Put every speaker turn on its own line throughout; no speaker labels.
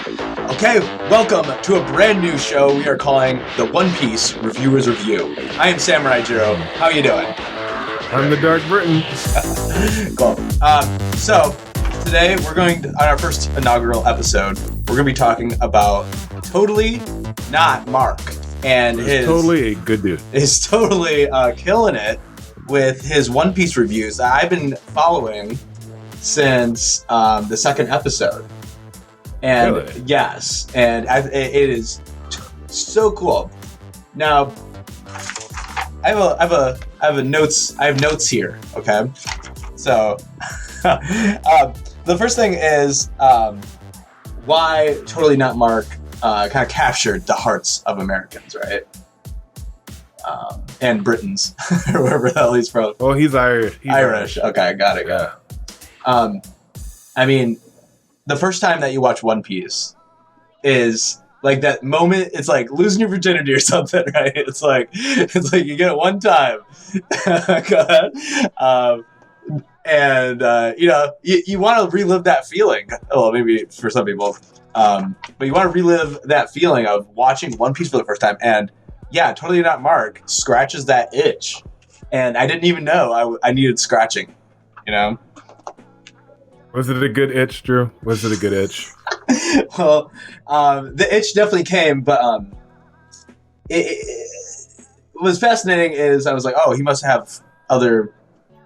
Okay, welcome to a brand new show we are calling the One Piece Reviewers Review. I am Samurai Jiro. How are you doing?
I'm the DarkBritton.
Cool. So today we're going to, on our first inaugural episode, we're going to be talking about Totally Not Mark. And his
totally a good dude.
Is totally killing it with his One Piece reviews that I've been following since the second episode. And
really?
Yes, and it is so cool. Now, I have notes here. Okay, so the first thing is why Totally Not Mark kind of captured the hearts of Americans, right? And Britons, or wherever the hell he's from.
Oh, he's Irish.
Irish. Okay, got it.
Yeah.
I mean, the first time that you watch One Piece is like that moment. It's like losing your virginity or something, right? It's like you get it one time. You want to relive that feeling. Well, maybe for some people, but you want to relive that feeling of watching One Piece for the first time. And yeah, Totally Not Mark scratches that itch, and I didn't even know I needed scratching. You know.
Was it a good itch, Drew? Was it a good itch?
Well, the itch definitely came, but what was fascinating is I was like, oh, he must have other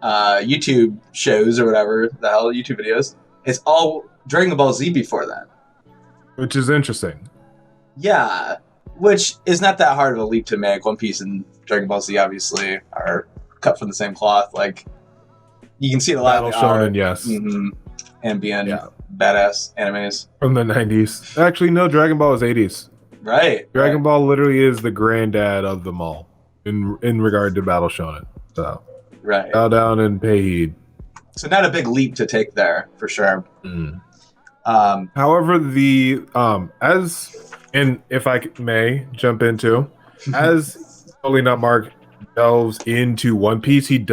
YouTube shows or whatever the hell, YouTube videos. It's all Dragon Ball Z before that.
Which is interesting.
Yeah, which is not that hard of a leap to make. One Piece and Dragon Ball Z obviously are cut from the same cloth. Like, you can see it a lot.
Battle Shonen, yes.
Mm-hmm. Ambient, badass animes.
From the 90s. Actually, no, Dragon Ball is 80s.
Right.
Dragon Ball literally is the granddad of them all in regard to Battle Shonen. So,
right.
Bow down and pay heed.
So not a big leap to take there, for sure.
Mm. However, if I may jump into, as Totally Not Mark delves into One Piece, he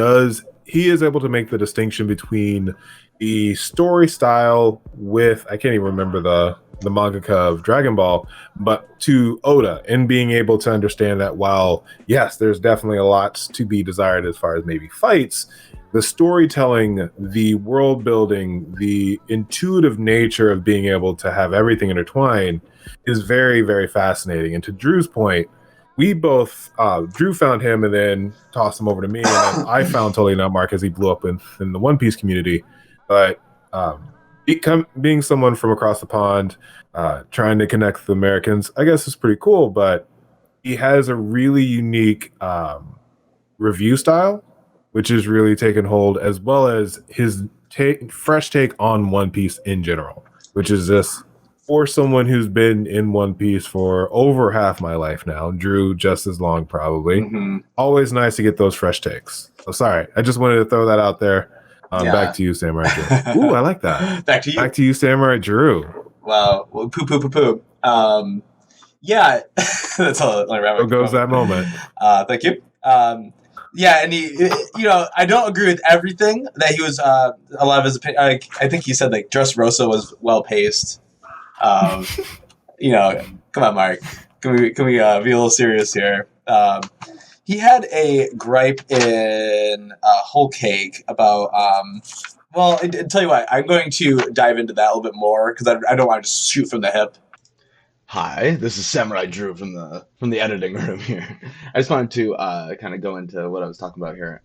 is able to make the distinction between the story style with, I can't even remember the mangaka of Dragon Ball, but to Oda, and being able to understand that while, yes, there's definitely a lot to be desired as far as maybe fights, the storytelling, the world building, the intuitive nature of being able to have everything intertwined is very, very fascinating. And to Drew's point, we both, Drew found him and then tossed him over to me, and then I found Totally Not Mark as he blew up in the One Piece community. But being someone from across the pond, trying to connect with Americans, I guess is pretty cool. But he has a really unique review style, which is really taken hold, as well as his fresh take on One Piece in general, which is just, for someone who's been in One Piece for over half my life now, Drew just as long probably, always nice to get those fresh takes. So sorry, I just wanted to throw that out there. Back to you, Samurai Drew. Ooh, I like that.
Back to you.
Back to you, Samurai Drew.
Wow. Well, poo. Yeah, that's all.
How goes that moment?
Thank you. Yeah, and he, I don't agree with everything that he was. A lot of his opinion. I think he said like Dressrosa was well paced. Come on, Mark. Can we be a little serious here? He had a gripe in Whole Cake about. Well, I tell you what, I'm going to dive into that a little bit more because I don't want to just shoot from the hip.
Hi, this is Samurai Drew from the editing room here. I just wanted to kind of go into what I was talking about here.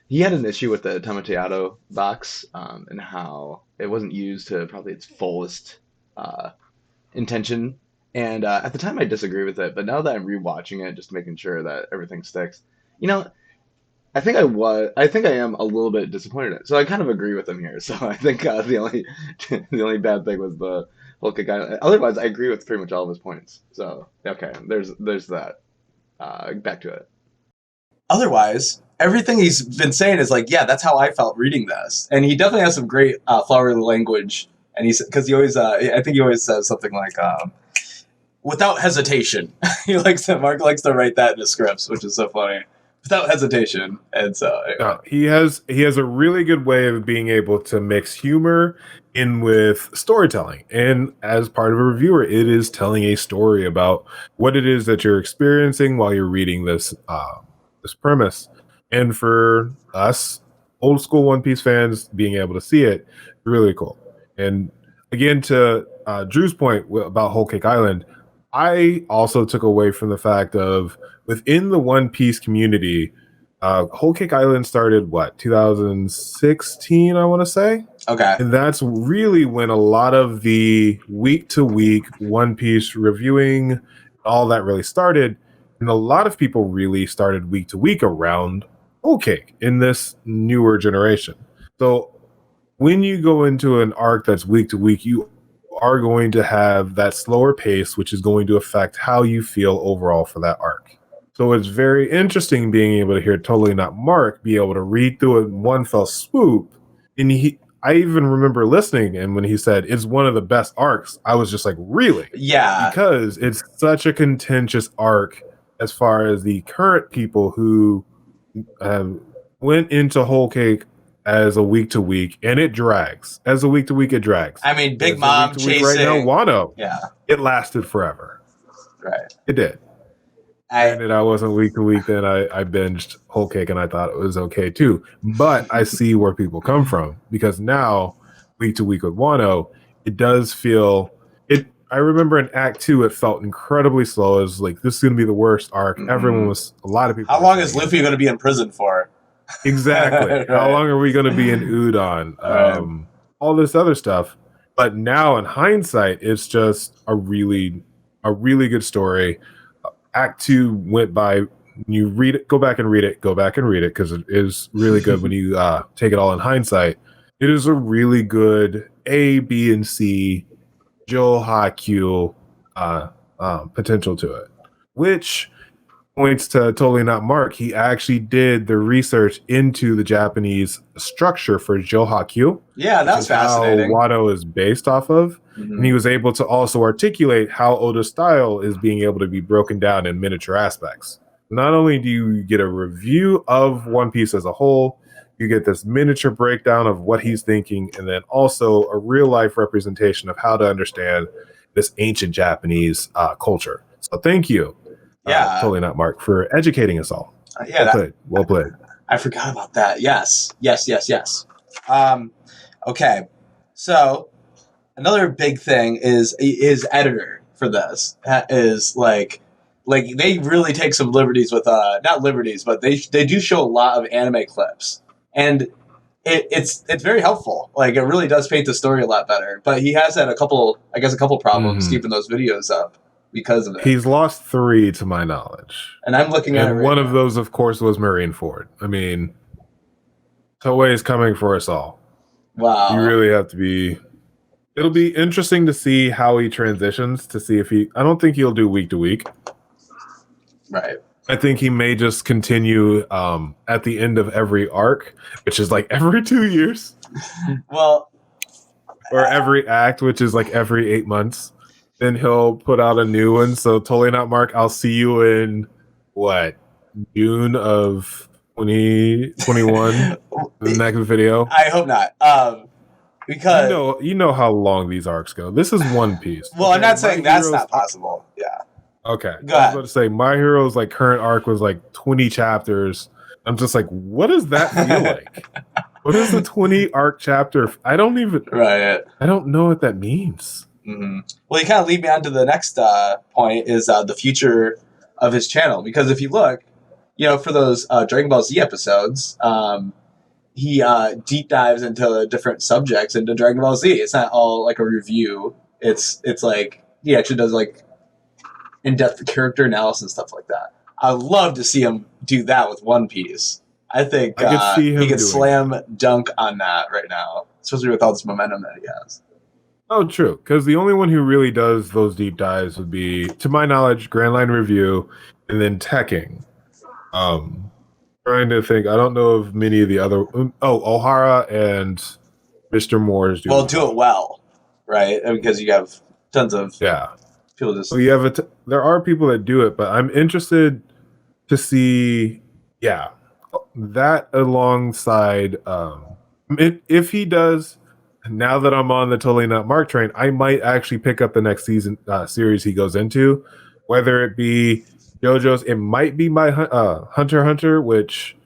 He had an issue with the Tomateado box and how it wasn't used to probably its fullest intention. And at the time I disagree with it, but now that I'm rewatching it, just making sure that everything sticks, I think I am a little bit disappointed in it. So I kind of agree with him here. So I think the only bad thing was the whole guy. Otherwise, I agree with pretty much all of his points. So okay, there's that. Back to it.
Otherwise, everything he's been saying is like, yeah, that's how I felt reading this, and he definitely has some great flowery language. And because he always, I think he always says something like, without hesitation. Mark likes to write that in the scripts, which is so funny. Without hesitation. And so
he has a really good way of being able to mix humor in with storytelling. And as part of a reviewer, it is telling a story about what it is that you're experiencing while you're reading this this premise. And for us, old school One Piece fans, being able to see it, really cool. And again, to Drew's point about Whole Cake Island, I also took away from the fact of within the One Piece community, Whole Cake Island started 2016, I want to say.
Okay.
And that's really when a lot of the week to week One Piece reviewing, all that really started. And a lot of people really started week to week around Whole Cake in this newer generation. So when you go into an arc that's week to week, you are going to have that slower pace, which is going to affect how you feel overall for that arc. So it's very interesting being able to hear Totally Not Mark be able to read through it in one fell swoop. And I even remember listening, and when he said it's one of the best arcs, I was just like, really?
Yeah.
Because it's such a contentious arc as far as the current people who went into Whole Cake as a week to week, and it drags. As a week to week, it drags.
I mean, Big Mom chasing.
Right now, Wano.
Yeah.
It lasted forever.
Right.
It did. And I wasn't week to week then. I binged Whole Cake and I thought it was okay too. But I see where people come from, because now week to week with Wano, it does feel it. I remember in Act 2, it felt incredibly slow. It was like, this is going to be the worst arc. A lot of people.
How long is Luffy going to be in prison for?
Exactly. Right. How long are we going to be in Udon? All this other stuff. But now in hindsight, it's just a really good story. Act 2 went by. You read it, go back and read it, because it is really good when you take it all in hindsight. It is a really good A, B, and C HighQ potential to it, which points to Totally Not Mark. He actually did the research into the Japanese structure for HighQ.
Yeah, that's fascinating.
How Wano is based off of. Mm-hmm. And he was able to also articulate how Oda's style is being able to be broken down in miniature aspects. Not only do you get a review of One Piece as a whole, you get this miniature breakdown of what he's thinking, and then also a real life representation of how to understand this ancient Japanese culture. So thank you. Totally Not Mark, for educating us all. Well played.
I forgot about that. Yes. Okay. So another big thing is editor for this is like they really take some liberties with not liberties, but they do show a lot of anime clips, and it's very helpful. Like, it really does paint the story a lot better. But he has had a couple problems keeping those videos up because of it.
He's lost 3 to my knowledge,
and I'm looking at it right
one
now.
Of those, of course, was Marineford. I mean, Toei is coming for us all.
Wow.
You really have to be. It'll be interesting to see how he transitions, to see if I don't think he'll do week to week.
Right.
I think he may just continue at the end of every arc, which is like every 2 years.
Well,
or every act, which is like every 8 months. Then he'll put out a new one. So Totally Not Mark, I'll see you in June of 2021. The next video.
I hope not. Because
you know how long these arcs go. This is One Piece.
Well, I'm not saying that's not possible. Yeah.
Okay.
Go ahead.
I was about to say, My Hero's like current arc was like 20 chapters. I'm just like, what does that feel like? What is the 20 arc chapter? I don't know what that means.
Mm-hmm. Well, you kind of lead me on to the next point is the future of his channel. Because if you look, for those Dragon Ball Z episodes, he deep dives into different subjects into Dragon Ball Z. It's not all like a review. It's like he actually does like in-depth character analysis and stuff like that. I'd love to see him do that with One Piece. I think he could slam dunk on that right now, especially with all this momentum that he has.
Oh, true. Because the only one who really does those deep dives would be, to my knowledge, Grand Line Review, and then Tekking. Trying to think. I don't know of many of the other. O'Hara and Mr. Moore's do.
Well, do it well, right? Because you have tons of people just.
Well, you have there are people that do it, but I'm interested to see, that alongside, if he does now that I'm on the Totally Not Mark train, I might actually pick up the next season series he goes into, whether it be JoJo's. It might be my Hunter x Hunter, which,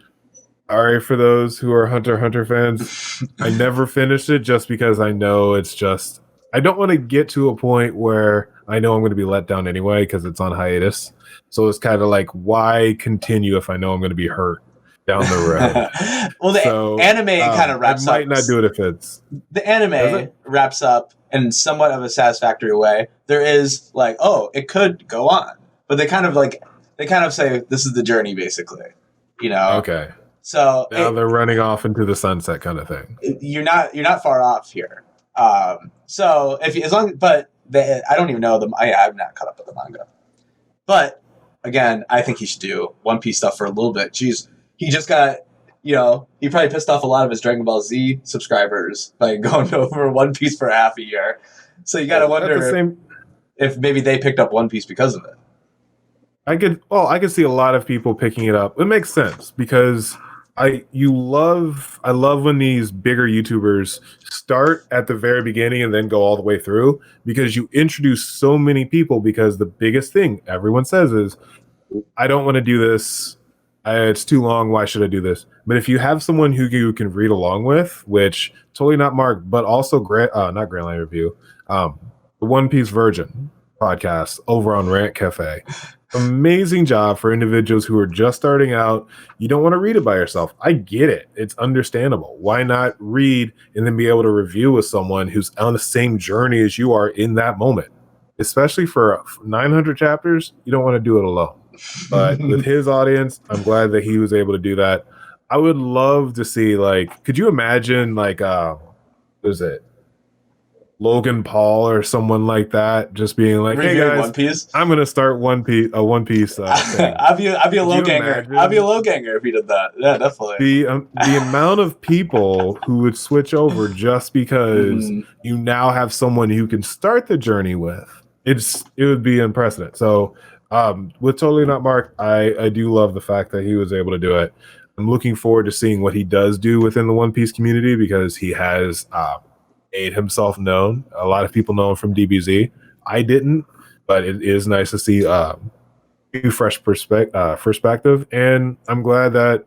sorry for those who are Hunter x Hunter fans, I never finished it just because I know it's just, I don't want to get to a point where I know I'm going to be let down anyway because it's on hiatus. So it's kind of like, why continue if I know I'm going to be hurt down the road?
Well, the anime kind of wraps up.
I might not do it if it's...
The anime wraps up in somewhat of a satisfactory way. There is like, oh, it could go on. But they kind of say, this is the journey, basically. You know? Okay. So
now they're running off into the sunset kind of thing.
You're not far off here. So I don't even know them. I'm not caught up with the manga. But again, I think he should do One Piece stuff for a little bit. Jeez, he just got, he probably pissed off a lot of his Dragon Ball Z subscribers by going over One Piece for half a year. So you got to wonder if maybe they picked up One Piece because of it.
I could see a lot of people picking it up. It makes sense because I love when these bigger YouTubers start at the very beginning and then go all the way through, because you introduce so many people. Because the biggest thing everyone says is, I don't want to do this. It's too long. Why should I do this? But if you have someone who you can read along with, which Totally Not Mark, but also not Grand Line Review, the One Piece Virgin podcast over on Rant Cafe. Amazing job for individuals who are just starting out. You don't want to read it by yourself. I get it. It's understandable. Why not read and then be able to review with someone who's on the same journey as you are in that moment? Especially for 900 chapters, you don't want to do it alone. But with his audience, I'm glad that he was able to do that. I would love to see, could you imagine, what is it? Logan Paul or someone like that just being like, hey guys,
One Piece?
I'm gonna start a One Piece thing.
I'd be a low ganger. I'd be a low ganger if he did that. Yeah, definitely.
The amount of people who would switch over just because you now have someone you can start the journey with, it would be unprecedented. So with Totally Not Mark, I do love the fact that he was able to do it. I'm looking forward to seeing what he does do within the One Piece community, because he has made himself known. A lot of people know him from DBZ. I didn't, but it is nice to see new fresh perspective, and I'm glad that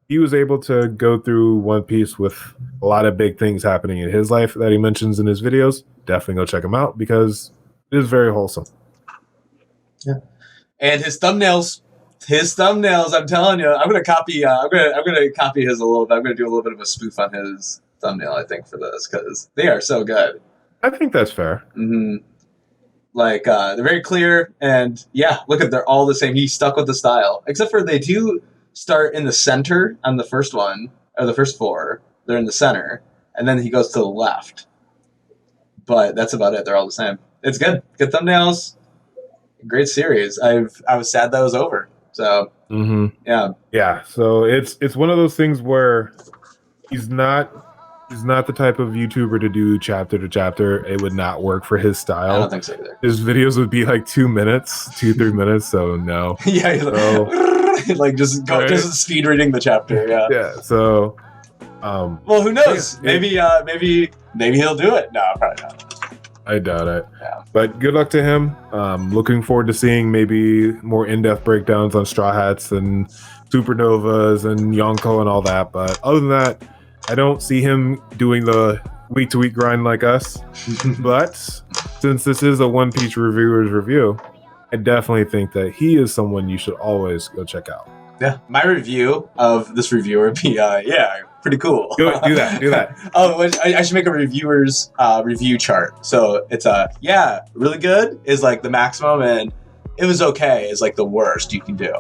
he was able to go through One Piece with a lot of big things happening in his life that he mentions in his videos. Definitely go check him out because it is very wholesome.
Yeah, and his thumbnails. I'm telling you, I'm gonna copy. I'm gonna copy his a little bit. I'm gonna do a little bit of a spoof on his thumbnail, I think, for this, because they are so good.
I think that's fair.
Mm-hmm. They're very clear, and they're all the same. He stuck with the style, except for they do start in the center on the first one, or the first four. They're in the center, and then he goes to the left. But that's about it. They're all the same. It's good. Good thumbnails. Great series. I was sad that it was over. So
yeah. So it's one of those things where he's not the type of YouTuber to do chapter to chapter. It would not work for his style.
I don't think so either.
His videos would be like 2 minutes, 2-3 minutes. So no.
Yeah. Just speed reading the chapter. Yeah.
Yeah. So.
Well, who knows? Maybe he'll do it. No, probably not.
I doubt it. Yeah. But good luck to him. Looking forward to seeing maybe more in-depth breakdowns on Straw Hats and Supernovas and Yonko and all that. But other than that, I don't see him doing the week-to-week grind like us. But since this is a One Piece reviewer's review, I definitely think that he is someone you should always go check out.
Yeah, my review of this reviewer would be, pretty cool.
Do that.
Oh, I should make a reviewer's review chart. So it's really good is like the maximum, and it was okay is like the worst you can do,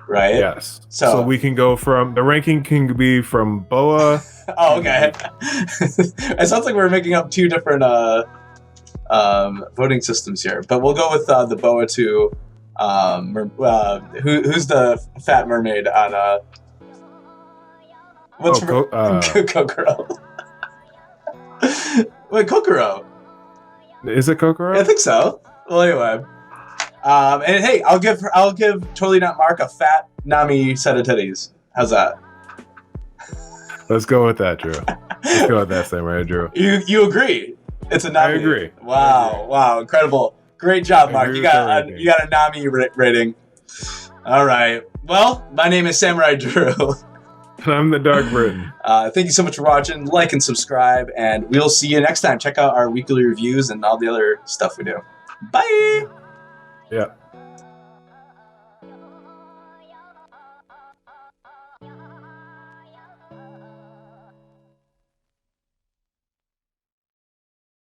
right?
Yes. So we can go from, the ranking can be from Boa.
Oh, okay. It sounds like we're making up two different voting systems here, but we'll go with the Boa to who's the fat mermaid on what's Kokoro? Wait, Kokoro.
Is it Kokoro?
I think so. Well, anyway. And hey, I'll give Totally Not Mark a fat Nami set of titties. How's that?
Let's go with that, Drew. Let's go with that, Samurai Drew.
You agree? It's a Nami.
I agree.
Wow, incredible. Great job, Mark.
agree
You
with
got
everything.
you got a Nami rating. All right. Well, my name is Samurai Drew.
I'm the DarkBritton.
Thank you so much for watching. Like and subscribe, and we'll see you next time. Check out our weekly reviews and all the other stuff we do. Bye.
Yeah.